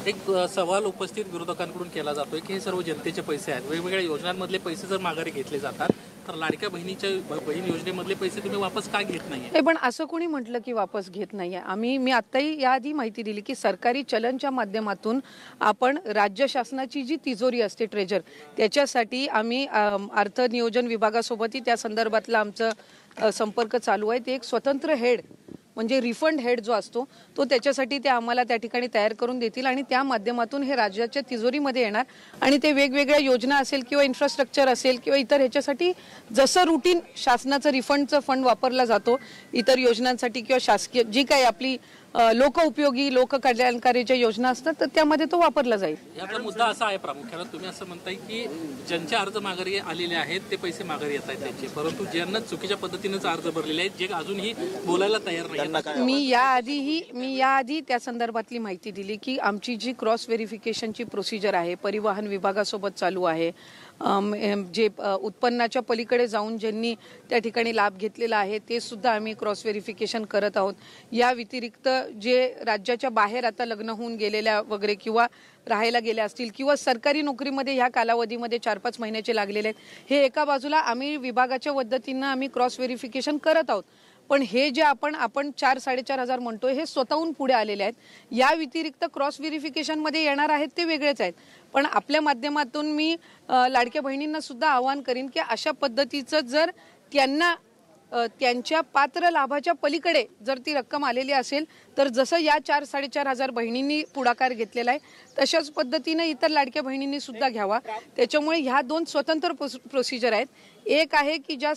एक सवाल उपस्थित विरोधकांकडून केला जातोय की हे सर्व जनतेचे पैसे आहेत, वेगवेगळ्या योजनांमधले पैसे जर माघारी घेतले जातात तर लाडक्या बहीण योजनेमधले पैसे तुम्ही वापस का घेत नाहीये? पण असं कोणी म्हटलं की वापस घेत नाहीये? मी आत्ताही याआधी माहिती दिली की सरकारी चलनच्या माध्यमातून आपण राज्य शासनाची जी तिजोरी असते ट्रेजर, त्याच्यासाठी आम्ही अर्थ नियोजन विभागासोबतही त्या संदर्भातला आमचं संपर्क चालू आहे। ते एक स्वतंत्र हेड म्हणजे रिफंड हेड जो असतो तो त्याच्यासाठी ते आम्हाला त्या ठिकाणी तयार करून देतील आणि त्या माध्यमातून हे राज्याच्या तिजोरीमध्ये येणार आणि ते वेगवेगळ्या योजना असेल किंवा इन्फ्रास्ट्रक्चर असेल किंवा इतर ह्याच्यासाठी जसं रुटीन शासनाचं रिफंडचं फंड वापरला जातो इतर योजनांसाठी किंवा शासकीय जी काही आपली लोकउपयोगी लोककल्याणकारीच्या योजना असतात तर त्यामध्ये तो वापरला जाईल। याचा मुद्दा असा आहे प्रामुख्याने तुम्ही असं म्हणताय की ज्यांचे अर्ज माघारी आलेले आहेत ते पैसे माघारी येत आहेत त्यांचे, परंतु ज्यांना चुकीच्या पद्धतीनेच अर्ज भरलेले आहेत जे अजूनही बोलायला तयार नाही। मी याआधी त्या संदर्भातली माहिती दिली की आमची जी क्रॉस व्हेरिफिकेशनची प्रोसिजर आहे परिवहन विभागासोबत चालू आहे। जे उत्पन्नाच्या पलीकडे जाऊन ज्यांनी त्या ठिकाणी लाभ घेतलेला आहे ते सुद्धा आम्ही क्रॉस व्हेरिफिकेशन करत आहोत। या व्यतिरिक्त जे राज्याच्या बाहेर आता लग्न होऊन गेलेल्या वगैरे किंवा राहायला गेल्या असतील किंवा सरकारी नोकरीमध्ये ह्या कालावधीमध्ये 4-5 महिन्याचे लागलेले आहेत, हे एका बाजूला आम्ही विभागाच्या पद्धतीनं आम्ही क्रॉस व्हेरिफिकेशन करत आहोत। पण हे जे आपण 4-4.5 हजार म्हणतोय हे स्वतःहून पुढे आलेले आहेत। या व्यतिरिक्त क्रॉस व्हेरिफिकेशन मध्ये येणार आहेत ते वेगळेच आहेत। पण आपल्या माध्यमातून मी लाडक्या बहिणींना सुद्धा आवाहन करीन की अशा पद्धतीचं जर त्यांना त्यांच्या पात्र लाभाच्या पलीकडे जर ती रक्कम आलेली असेल तर जसं या 4-4.5 हजार बहिणींनी पुढाकार घेतलेला आहे तशाच पद्धतीने इतर लाडक्या बहिणींनी सुद्धा घ्यावा। त्याच्यामुळे ह्या दोन स्वतंत्र प्रोसिजर आहेत। एक आहे की ज्या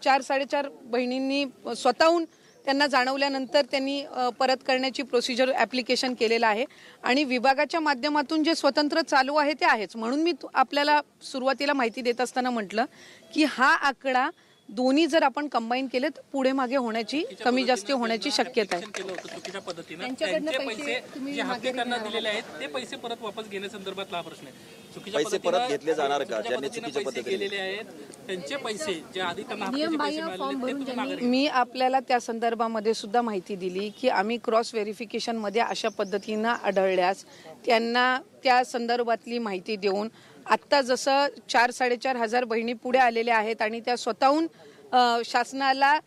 4-4.5 बहिणींनी स्वतःहून त्यांना जाणवल्यानंतर त्यांनी परत करण्याची प्रोसिजर ॲप्लिकेशन केलेलं आहे आणि विभागाच्या माध्यमातून जे स्वतंत्र चालू आहे ते आहेच। म्हणून मी आपल्याला सुरुवातीला माहिती देत असताना म्हटलं की हा आकडा दोन्ही जर आपण कंबाईन केले तर पुढे मागे होण्याची कमी जास्त होण्याची शक्यता आहे। चुकीच्या पद्धतीने त्यांचे पैसे जे हक्केदारांना दिलेले आहेत ते पैसे परत वापस घेण्यासंदर्भातला हा प्रश्न आहे। चुकीच्या पैसे परत घेतले जाणार का ज्यांनी चुकीच्या पद्धतीने गेलेले आहेत त्यांचे पैसे जे आधी त्यांना हक्काचे पैसे मिळालेले ते माघारी? मी आपल्याला त्या संदर्भामध्ये सुद्धा माहिती दिली की आम्ही क्रॉस व्हेरिफिकेशन मध्ये अशा पद्धतीनं आढळल्यास त्यांना त्या संदर्भातली माहिती देऊन आत्ता जसं 4-4.5 हजार बहिणी पुढे आलेल्या आहेत आणि त्या स्वतःहून शासनाला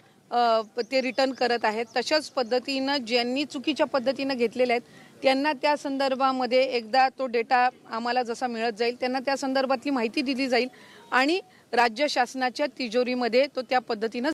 ते रिटर्न करत आहेत, तशाच पद्धतीनं ज्यांनी चुकीच्या पद्धतीनं घेतलेले आहेत त्यांना त्या संदर्भामध्ये एकदा तो डेटा आम्हाला जसा मिळत जाईल त्यांना त्या संदर्भातली माहिती दिली जाईल आणि राज्य शासनाच्या तिजोरीमध्ये तो त्या पद्धतीनं